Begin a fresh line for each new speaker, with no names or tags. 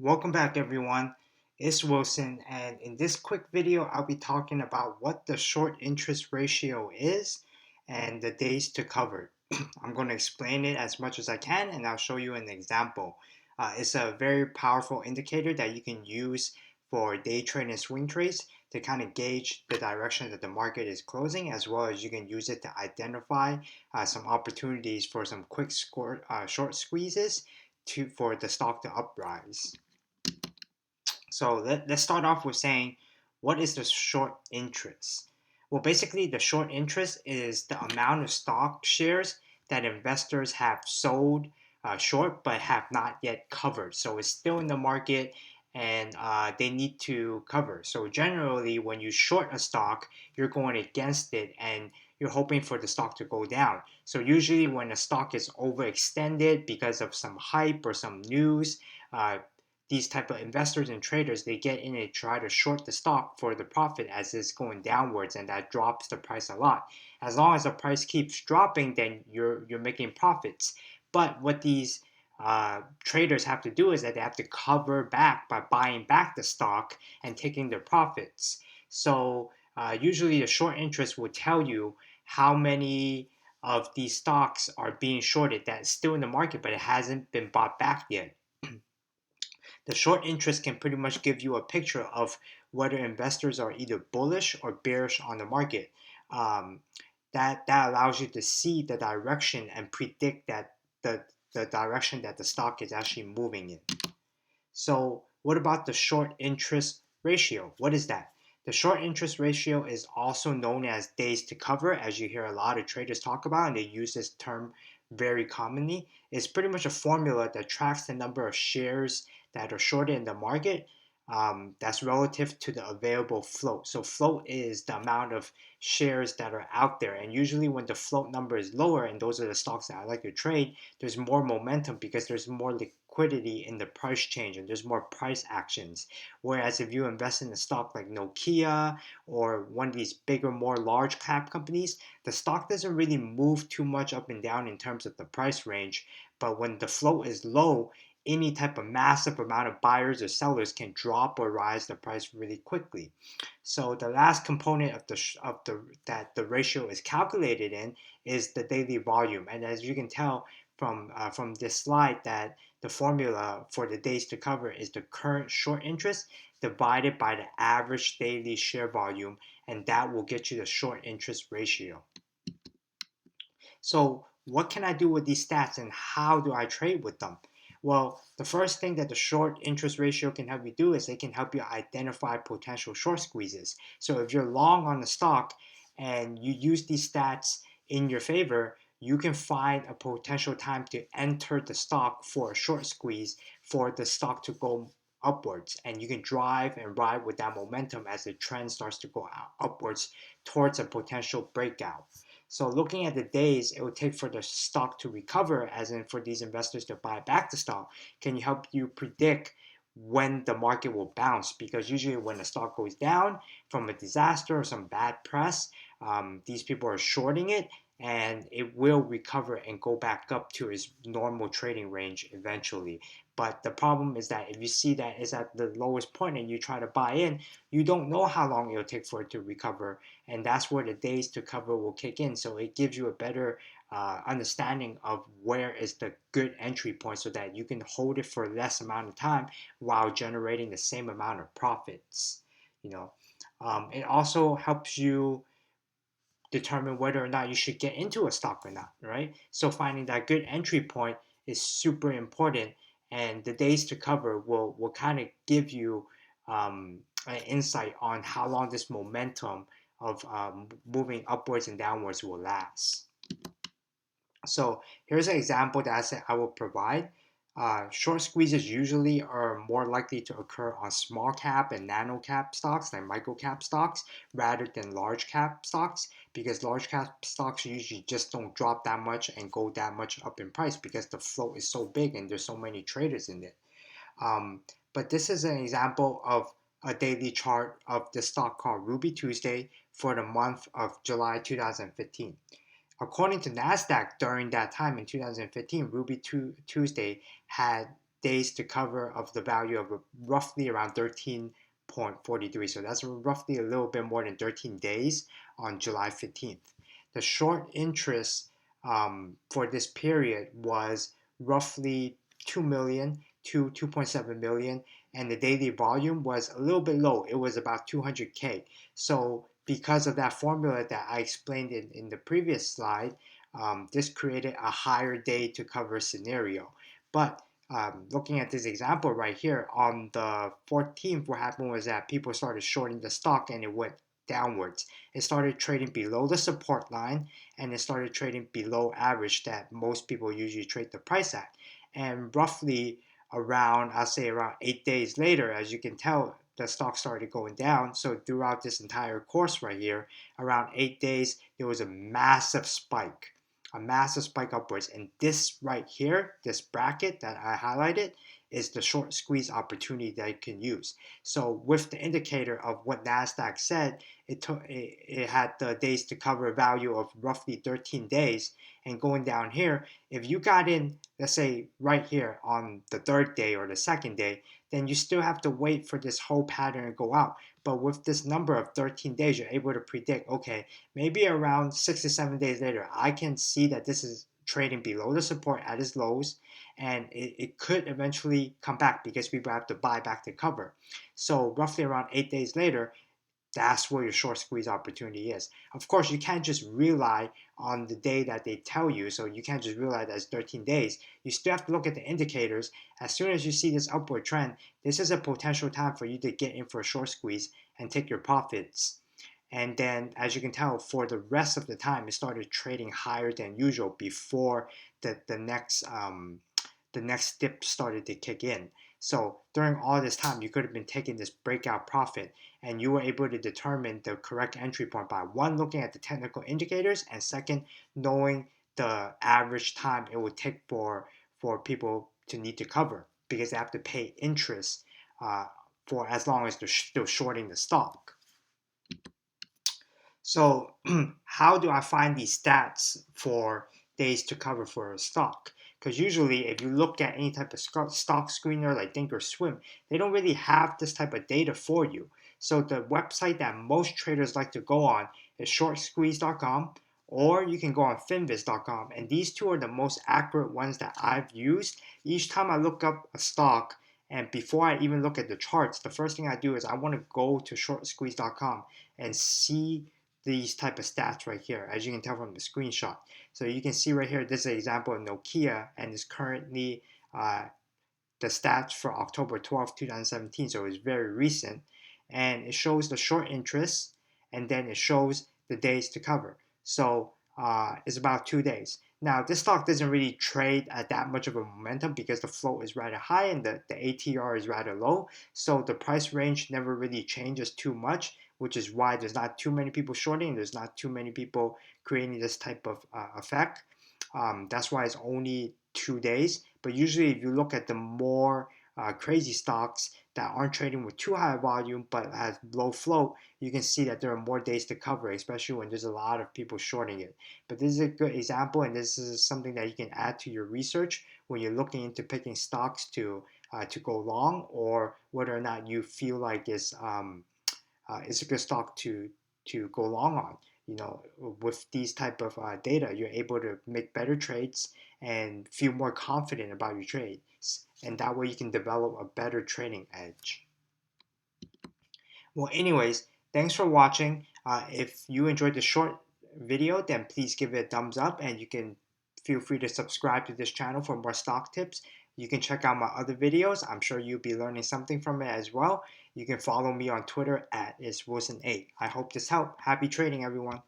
Welcome back, everyone. It's Wilson, and in this quick video, I'll be talking about what the short interest ratio is and the days to cover. I'm going to explain it as much as I can, and I'll show you an example. It's a very powerful indicator that you can use for day trade and swing trades to kind of gauge the direction that the market is closing, as well as you can use it to identify some opportunities for some short squeezes for the stock to uprise. So let's start off with saying, what is the short interest? Well, basically, the short interest is the amount of stock shares that investors have sold short but have not yet covered. So it's still in the market and they need to cover. So generally, when you short a stock, you're going against it and you're hoping for the stock to go down. So usually, when a stock is overextended because of some hype or some news, these type of investors and traders, they get in and try to short the stock for the profit as it's going downwards, and that drops the price a lot. As long as the price keeps dropping, then you're making profits. But what these traders have to do is that they have to cover back by buying back the stock and taking their profits. So usually the short interest will tell you how many of these stocks are being shorted that's still in the market, but it hasn't been bought back yet. The short interest can pretty much give you a picture of whether investors are either bullish or bearish on the market. Um, that allows you to see the direction and predict that the direction that the stock is actually moving in. So what about the short interest ratio? What is that? The short interest ratio is also known as days to cover, as you hear a lot of traders talk about, and they use this term very commonly. It's pretty much a formula that tracks the number of shares that are shorted in the market, that's relative to the available float. So float is the amount of shares that are out there. And usually when the float number is lower, and those are the stocks that I like to trade, there's more momentum because there's more liquidity in the price change and there's more price actions. Whereas if you invest in a stock like Nokia or one of these bigger, more large cap companies, the stock doesn't really move too much up and down in terms of the price range. But when the float is low, any type of massive amount of buyers or sellers can drop or rise the price really quickly. So the last component of the that the ratio is calculated in is the daily volume. And as you can tell from this slide, that the formula for the days to cover is the current short interest divided by the average daily share volume, and that will get you the short interest ratio. So what can I do with these stats and how do I trade with them? Well, the first thing that the short interest ratio can help you do is it can help you identify potential short squeezes. So if you're long on the stock and you use these stats in your favor, you can find a potential time to enter the stock for a short squeeze for the stock to go upwards, and you can drive and ride with that momentum as the trend starts to go upwards towards a potential breakout. So looking at the days it would take for the stock to recover, as in for these investors to buy back the stock, can help you predict when the market will bounce. Because usually when the stock goes down from a disaster or some bad press, these people are shorting it and it will recover and go back up to its normal trading range eventually. But the problem is that if you see that it's at the lowest point and you try to buy in, you don't know how long it'll take for it to recover, and that's where the days to cover will kick in. So it gives you a better understanding of where is the good entry point, so that you can hold it for less amount of time while generating the same amount of profits. You know, it also helps you determine whether or not you should get into a stock or not, right? So finding that good entry point is super important, and the days to cover will kind of give you an insight on how long this momentum of moving upwards and downwards will last. So here's an example that I said I will provide. Short squeezes usually are more likely to occur on small cap and nano cap stocks, like micro cap stocks, rather than large cap stocks, because large cap stocks usually just don't drop that much and go that much up in price because the float is so big and there's so many traders in it. Um, but this is an example of a daily chart of the stock called Ruby Tuesday for the month of July 2015. According to NASDAQ, during that time in 2015, Ruby Tuesday had days to cover of the value of roughly around 13.43. So that's roughly a little bit more than 13 days on July 15th. The short interest for this period was roughly 2 million to 2.7 million, and the daily volume was a little bit low. It was about 200K. So because of that formula that I explained in the previous slide, this created a higher day to cover scenario. But looking at this example right here, on the 14th, what happened was that people started shorting the stock and it went downwards. It started trading below the support line and it started trading below average that most people usually trade the price at. And roughly around, I'll say around 8 days later, as you can tell, the stock started going down. So throughout this entire course right here, around 8 days, there was a massive spike upwards. And this right here, this bracket that I highlighted, is the short squeeze opportunity that you can use. So with the indicator of what NASDAQ said, it had the days to cover value of roughly 13 days. And going down here, if you got in, let's say right here on the third day or the second day, then you still have to wait for this whole pattern to go out. But with this number of 13 days, you're able to predict, okay, maybe around 6 to 7 days later, I can see that this is trading below the support at its lows, and it could eventually come back because people have to buy back the cover. So roughly around 8 days later, that's where your short squeeze opportunity is. Of course, you can't just rely on the day that they tell you, so you can't just rely that it's 13 days. You still have to look at the indicators. As soon as you see this upward trend, this is a potential time for you to get in for a short squeeze and take your profits. And then, as you can tell, for the rest of the time, it started trading higher than usual before the next dip started to kick in. So during all this time, you could have been taking this breakout profit, and you were able to determine the correct entry point by one, looking at the technical indicators, and second, knowing the average time it would take for people to need to cover because they have to pay interest for as long as they're still shorting the stock. So how do I find these stats for days to cover for a stock? Because usually if you look at any type of stock screener like Thinkorswim, they don't really have this type of data for you. So the website that most traders like to go on is shortsqueeze.com, or you can go on finviz.com. And these two are the most accurate ones that I've used. Each time I look up a stock, and before I even look at the charts, the first thing I do is I want to go to shortsqueeze.com and see these type of stats right here, as you can tell from the screenshot. So you can see right here, this is an example of Nokia, and it's currently the stats for October 12, 2017, so it's very recent. And it shows the short interest, and then it shows the days to cover. So it's about 2 days. Now, this stock doesn't really trade at that much of a momentum because the float is rather high and the ATR is rather low. So the price range never really changes too much, which is why there's not too many people shorting. There's not too many people creating this type of effect. That's why it's only 2 days. But usually, if you look at the more crazy stocks that aren't trading with too high volume but has low float, you can see that there are more days to cover, especially when there's a lot of people shorting it. But this is a good example, and this is something that you can add to your research when you're looking into picking stocks to go long, or whether or not you feel like it's a good stock to go long on. You know, with these type of data, you're able to make better trades and feel more confident about your trades, and that way you can develop a better trading edge. Well, anyways, thanks for watching. If you enjoyed the short video, then please give it a thumbs up, and you can feel free to subscribe to this channel for more stock tips. You can check out my other videos. I'm sure you'll be learning something from it as well. You can follow me on Twitter at iswilson8. I hope this helped. Happy trading, everyone.